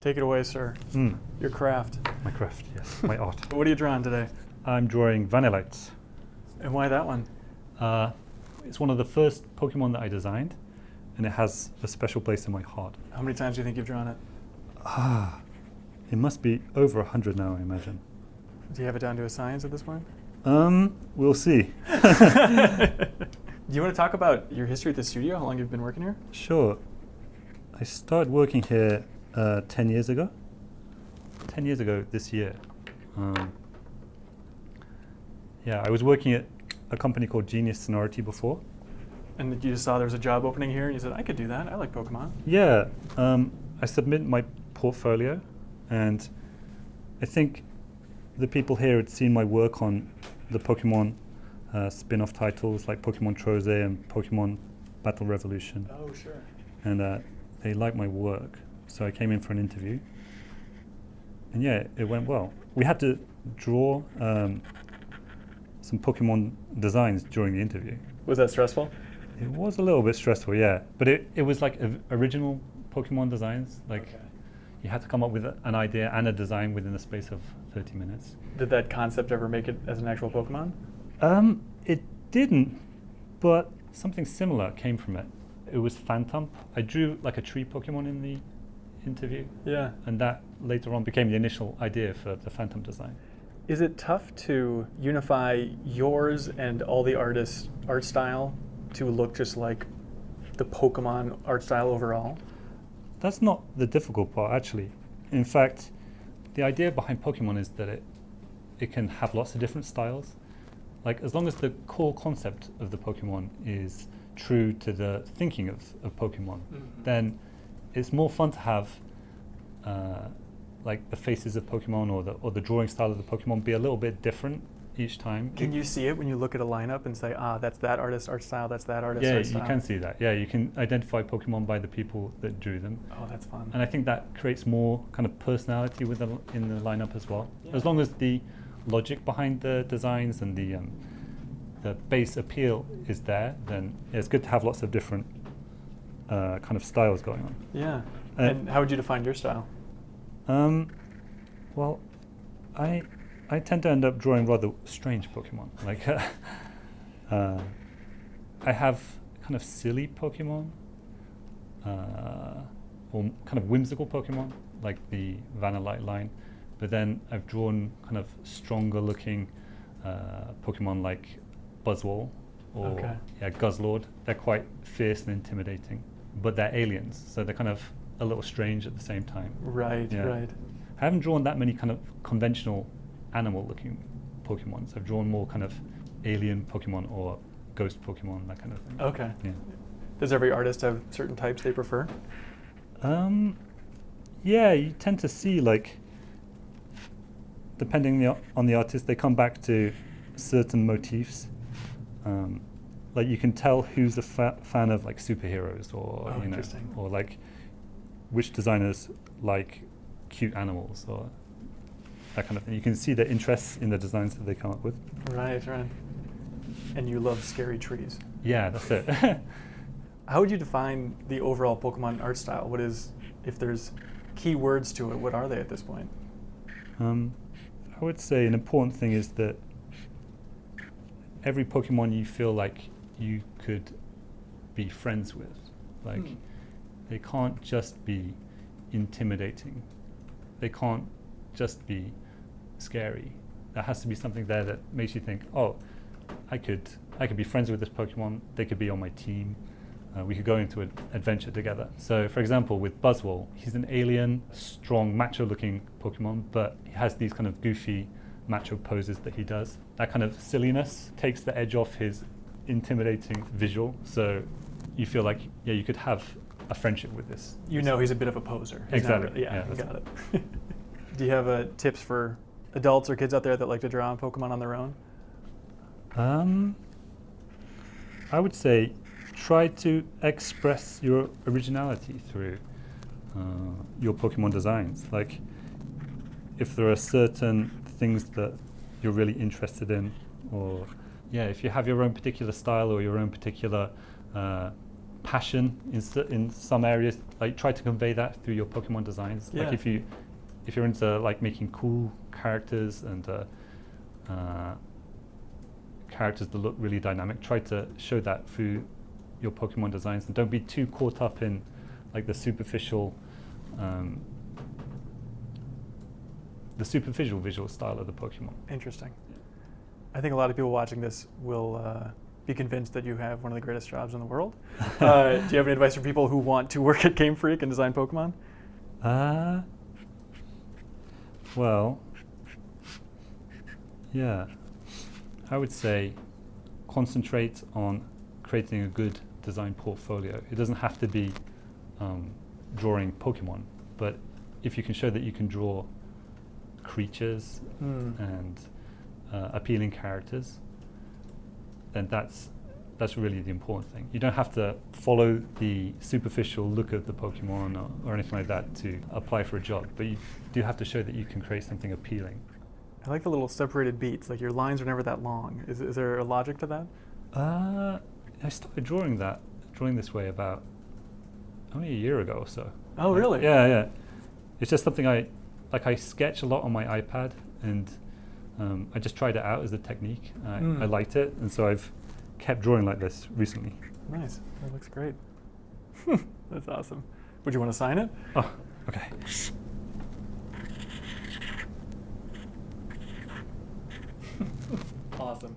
Take it away, sir. Your craft. My craft, yes, my art. What are you drawing today? I'm drawing Vanillites. And why that one? It's one of the first Pokemon that I designed, and it has a special place in my heart. How many times do you think you've drawn it? It must be over 100 now, I imagine. Do you have it down to a science at this point? We'll see. Do you want to talk about your history at the studio, how long you've been working here? Sure. I started working here 10 years ago. 10 years ago this year. I was working at a company called Genius Sonority before. And you just saw there was a job opening here and you said, I could do that, I like Pokemon. Yeah, I submitted my portfolio, and I think the people here had seen my work on the Pokemon spin-off titles like Pokemon Troze and Pokemon Battle Revolution. Oh, sure. And they liked my work, so I came in for an interview. And yeah, it went well. We had to draw some Pokemon designs during the interview. Was that stressful? It was a little bit stressful, yeah. But it was like original Pokemon designs. Like, okay. You had to come up with an idea and a design within the space of 30 minutes. Did that concept ever make it as an actual Pokemon? It didn't, but something similar came from it. It was Phantom. I drew like a tree Pokemon in the interview. Yeah. And that later on became the initial idea for the Phantom design. Is it tough to unify yours and all the artists' art style to look just like the Pokemon art style overall? That's not the difficult part, actually. In fact, the idea behind Pokemon is that it can have lots of different styles. Like, as long as the core concept of the Pokemon is true to the thinking of Pokemon, then it's more fun to have like the faces of Pokemon or the drawing style of the Pokemon be a little bit different each time. Can you see it when you look at a lineup and say, that's that artist's art style, that's that artist's art style? Yeah, you can see that. Yeah, you can identify Pokemon by the people that drew them. Oh, that's fun. And I think that creates more kind of personality in the lineup as well. Yeah. As long as the logic behind the designs and the base appeal is there, then it's good to have lots of different kind of styles going on. Yeah. And how would you define your style? Well, I tend to end up drawing rather strange Pokemon. Like, I have kind of silly Pokemon, or kind of whimsical Pokemon, like the Vanillite line. But then I've drawn kind of stronger looking Pokemon like Buzzwole or Guzzlord. They're quite fierce and intimidating, but they're aliens, so they're kind of a little strange at the same time. Right, yeah. Right. I haven't drawn that many kind of conventional animal-looking Pokemons. I've drawn more kind of alien Pokemon or ghost Pokemon, that kind of thing. Okay. Yeah. Does every artist have certain types they prefer? Yeah, you tend to see, like, depending on the artist, they come back to certain motifs. Like, you can tell who's a fan of like superheroes, or or like which designers like cute animals or that kind of thing. You can see the interests in the designs that they come up with. Right, right. And you love scary trees. Yeah, that's it. How would you define the overall Pokemon art style? What is, if there's key words to it, what are they at this point? I would say an important thing is that every Pokemon you feel like you could be friends with. Like, they can't just be intimidating. They can't just be scary. There has to be something there that makes you think, oh, I could be friends with this Pokemon. They could be on my team. We could go into an adventure together. So, for example, with Buzzwole, he's an alien, strong, macho-looking Pokemon, but he has these kind of goofy, macho poses that he does. That kind of silliness takes the edge off his intimidating visual. So, you feel like, yeah, you could have a friendship with this. You know, he's a bit of a poser. Exactly. Yeah, got it. Do you have tips for adults or kids out there that like to draw Pokemon on their own? I would say try to express your originality through your Pokemon designs. Like, if there are certain things that you're really interested in, or if you have your own particular style or your own particular passion in some areas. Like try to convey that through your Pokemon designs. Yeah. Like if you're into like making cool characters and characters that look really dynamic, try to show that through your Pokemon designs, and don't be too caught up in like the superficial visual style of the Pokemon. Interesting. I think a lot of people watching this will be convinced that you have one of the greatest jobs in the world. Do you have any advice for people who want to work at Game Freak and design Pokemon? Well, yeah, I would say concentrate on creating a good design portfolio. It doesn't have to be drawing Pokemon, but if you can show that you can draw creatures and appealing characters, then that's really the important thing. You don't have to follow the superficial look of the Pokemon or anything like that to apply for a job, but you do have to show that you can create something appealing. I like the little separated beats, like your lines are never that long. Is there a logic to that? I started drawing this way about only a year ago or so. Oh, really? Yeah. It's just something I sketch a lot on my iPad, and I just tried it out as a technique. I liked it, and so I've kept drawing like this recently. Nice. That looks great. That's awesome. Would you want to sign it? Oh, okay. Awesome.